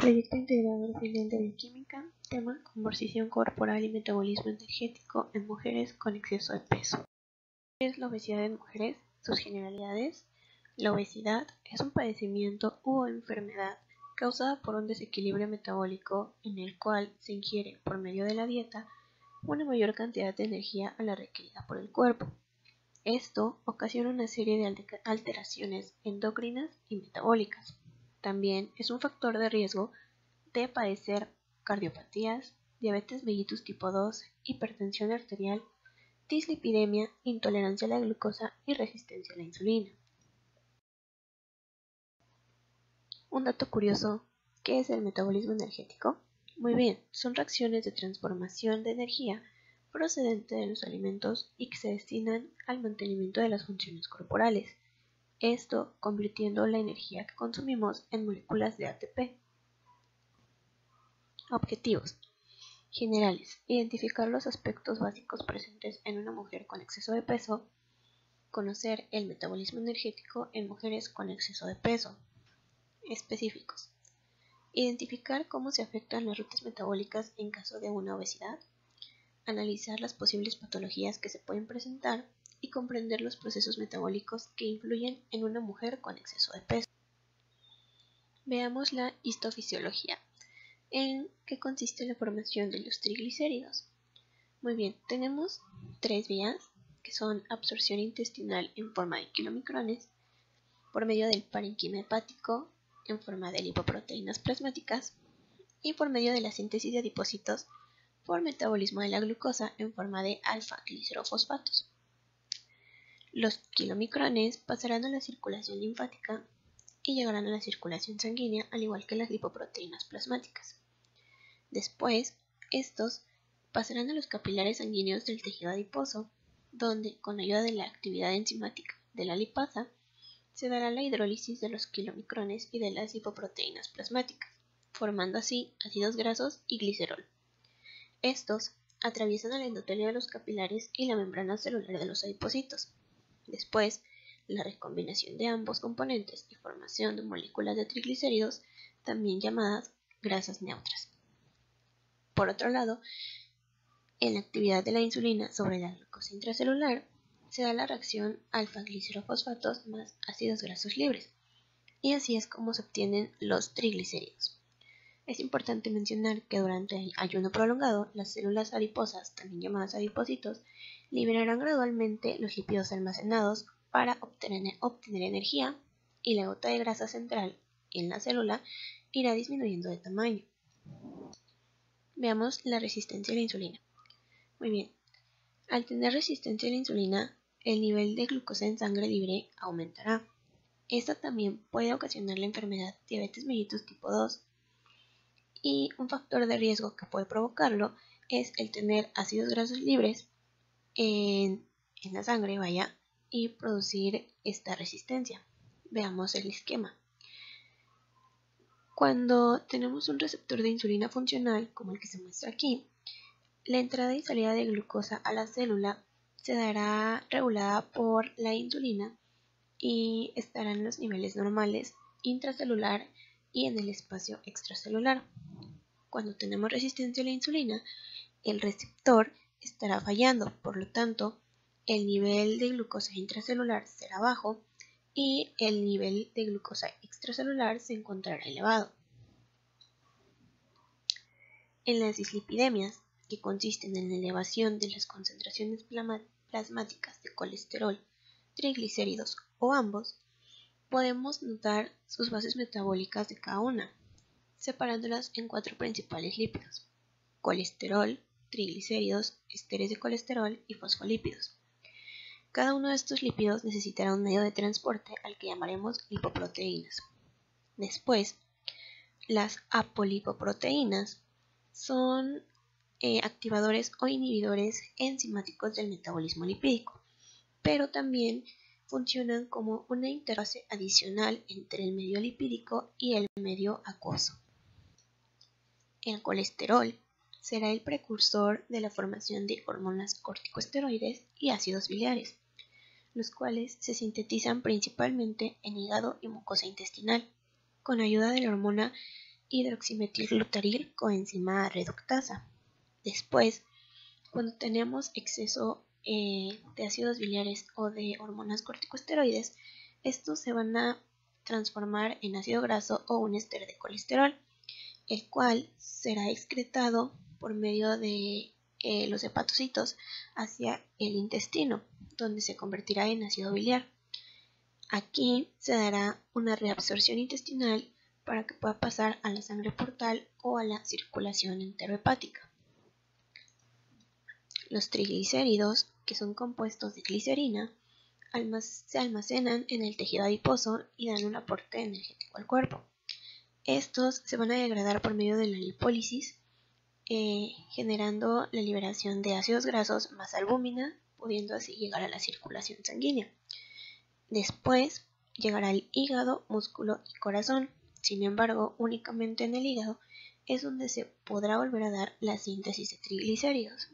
Proyecto Integrador Final de Bioquímica, tema composición corporal y metabolismo energético en mujeres con exceso de peso. ¿Qué es la obesidad en mujeres? Sus generalidades. La obesidad es un padecimiento u enfermedad causada por un desequilibrio metabólico en el cual se ingiere por medio de la dieta una mayor cantidad de energía a la requerida por el cuerpo. Esto ocasiona una serie de alteraciones endocrinas y metabólicas. También es un factor de riesgo de padecer cardiopatías, diabetes mellitus tipo 2, hipertensión arterial, dislipidemia, intolerancia a la glucosa y resistencia a la insulina. Un dato curioso, ¿qué es el metabolismo energético? Muy bien, son reacciones de transformación de energía procedente de los alimentos y que se destinan al mantenimiento de las funciones corporales. Esto convirtiendo la energía que consumimos en moléculas de ATP. Objetivos generales: identificar los aspectos básicos presentes en una mujer con exceso de peso, conocer el metabolismo energético en mujeres con exceso de peso. Específicos: identificar cómo se afectan las rutas metabólicas en caso de una obesidad, analizar las posibles patologías que se pueden presentar y comprender los procesos metabólicos que influyen en una mujer con exceso de peso. Veamos la histofisiología. ¿En qué consiste la formación de los triglicéridos? Muy bien, tenemos tres vías, que son absorción intestinal en forma de kilomicrones, por medio del parenquima hepático en forma de lipoproteínas plasmáticas y por medio de la síntesis de adipocitos por metabolismo de la glucosa en forma de alfa-glicerofosfatos. Los kilomicrones pasarán a la circulación linfática y llegarán a la circulación sanguínea, al igual que las lipoproteínas plasmáticas. Después, estos pasarán a los capilares sanguíneos del tejido adiposo, donde, con ayuda de la actividad enzimática de la lipasa, se dará la hidrólisis de los kilomicrones y de las lipoproteínas plasmáticas, formando así ácidos grasos y glicerol. Estos atraviesan el endotelio de los capilares y la membrana celular de los adipocitos. Después, la recombinación de ambos componentes y formación de moléculas de triglicéridos, también llamadas grasas neutras. Por otro lado, en la actividad de la insulina sobre la glucosa intracelular, se da la reacción alfa-glicerofosfatos más ácidos grasos libres, y así es como se obtienen los triglicéridos. Es importante mencionar que durante el ayuno prolongado, las células adiposas, también llamadas adipocitos, liberarán gradualmente los lípidos almacenados para obtener energía, y la gota de grasa central en la célula irá disminuyendo de tamaño. Veamos la resistencia a la insulina. Muy bien, al tener resistencia a la insulina, el nivel de glucosa en sangre libre aumentará. Esta también puede ocasionar la enfermedad diabetes mellitus tipo 2, y un factor de riesgo que puede provocarlo es el tener ácidos grasos libres en la sangre, y producir esta resistencia. Veamos el esquema. Cuando tenemos un receptor de insulina funcional, como el que se muestra aquí, la entrada y salida de glucosa a la célula se dará regulada por la insulina y estará en los niveles normales intracelular y en el espacio extracelular. Cuando tenemos resistencia a la insulina, el receptor estará fallando, por lo tanto, el nivel de glucosa intracelular será bajo y el nivel de glucosa extracelular se encontrará elevado. En las dislipidemias, que consisten en la elevación de las concentraciones plasmáticas de colesterol, triglicéridos o ambos, podemos notar sus bases metabólicas de cada una, separándolas en cuatro principales lípidos: colesterol, triglicéridos, esteres de colesterol y fosfolípidos. Cada uno de estos lípidos necesitará un medio de transporte al que llamaremos lipoproteínas. Después, las apolipoproteínas son activadores o inhibidores enzimáticos del metabolismo lipídico, pero también funcionan como una interfase adicional entre el medio lipídico y el medio acuoso. El colesterol será el precursor de la formación de hormonas corticosteroides y ácidos biliares, los cuales se sintetizan principalmente en hígado y mucosa intestinal, con ayuda de la hormona hidroximetilglutaril coenzima reductasa. Después, cuando tenemos exceso de ácidos biliares o de hormonas corticosteroides, estos se van a transformar en ácido graso o un éster de colesterol, el cual será excretado por medio de los hepatocitos hacia el intestino, donde se convertirá en ácido biliar. Aquí se dará una reabsorción intestinal para que pueda pasar a la sangre portal o a la circulación enterohepática. Los triglicéridos, que son compuestos de glicerina, se almacenan en el tejido adiposo y dan un aporte energético al cuerpo. Estos se van a degradar por medio de la lipólisis, generando la liberación de ácidos grasos más albúmina, pudiendo así llegar a la circulación sanguínea. Después llegará al hígado, músculo y corazón. Sin embargo, únicamente en el hígado es donde se podrá volver a dar la síntesis de triglicéridos.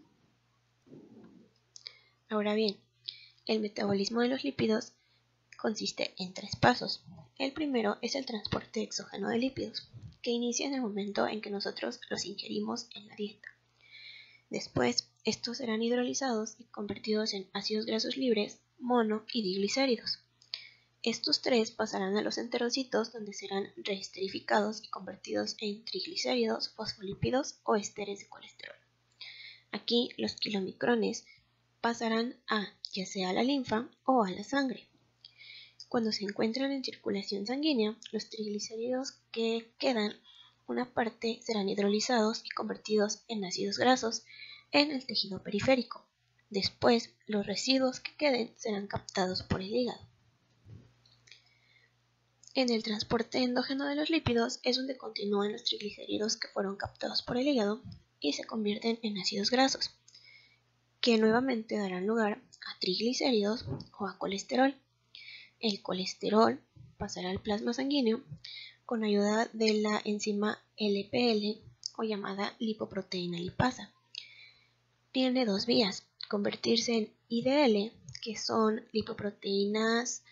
Ahora bien, el metabolismo de los lípidos consiste en 3 pasos. El primero es el transporte exógeno de lípidos, que inicia en el momento en que nosotros los ingerimos en la dieta. Después, estos serán hidrolizados y convertidos en ácidos grasos libres, mono y diglicéridos. Estos 3 pasarán a los enterocitos, donde serán reesterificados y convertidos en triglicéridos, fosfolípidos o ésteres de colesterol. Aquí los kilomicrones pasarán ya sea a la linfa o a la sangre. Cuando se encuentran en circulación sanguínea, los triglicéridos que quedan, una parte serán hidrolizados y convertidos en ácidos grasos en el tejido periférico. Después, los residuos que queden serán captados por el hígado. En el transporte endógeno de los lípidos es donde continúan los triglicéridos que fueron captados por el hígado y se convierten en ácidos grasos, que nuevamente darán lugar a triglicéridos o a colesterol. El colesterol pasará al plasma sanguíneo con ayuda de la enzima LPL o llamada lipoproteína lipasa. Tiene 2 vías: convertirse en IDL, que son lipoproteínas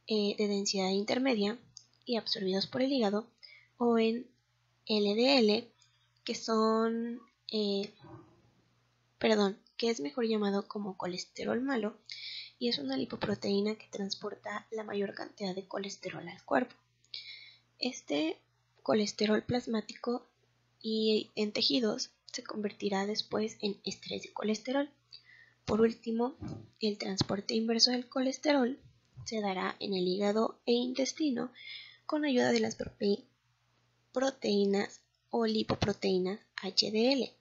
de densidad intermedia y absorbidos por el hígado, o en LDL, que es mejor llamado como colesterol malo, y es una lipoproteína que transporta la mayor cantidad de colesterol al cuerpo. Este colesterol plasmático y en tejidos se convertirá después en ésteres de colesterol. Por último, el transporte inverso del colesterol se dará en el hígado e intestino con ayuda de las proteínas o lipoproteínas HDL.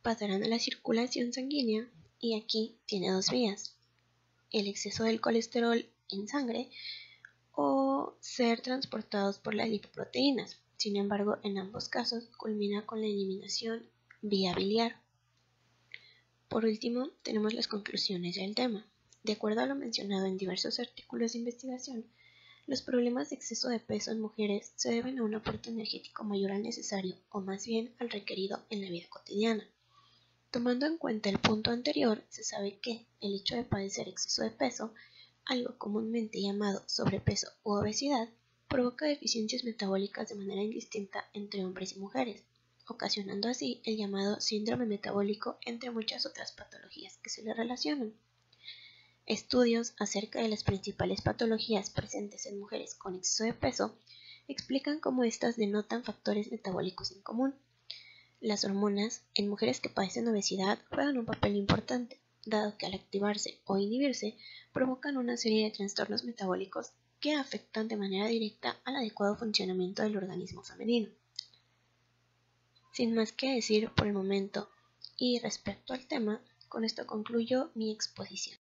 Pasarán a la circulación sanguínea y aquí tiene 2 vías: el exceso del colesterol en sangre o ser transportados por las lipoproteínas. Sin embargo, en ambos casos culmina con la eliminación vía biliar. Por último, tenemos las conclusiones del tema. De acuerdo a lo mencionado en diversos artículos de investigación, los problemas de exceso de peso en mujeres se deben a un aporte energético mayor al necesario, o más bien al requerido en la vida cotidiana. Tomando en cuenta el punto anterior, se sabe que el hecho de padecer exceso de peso, algo comúnmente llamado sobrepeso u obesidad, provoca deficiencias metabólicas de manera indistinta entre hombres y mujeres, ocasionando así el llamado síndrome metabólico, entre muchas otras patologías que se le relacionan. Estudios acerca de las principales patologías presentes en mujeres con exceso de peso explican cómo éstas denotan factores metabólicos en común. Las hormonas en mujeres que padecen obesidad juegan un papel importante, dado que al activarse o inhibirse provocan una serie de trastornos metabólicos que afectan de manera directa al adecuado funcionamiento del organismo femenino. Sin más que decir por el momento y respecto al tema, con esto concluyo mi exposición.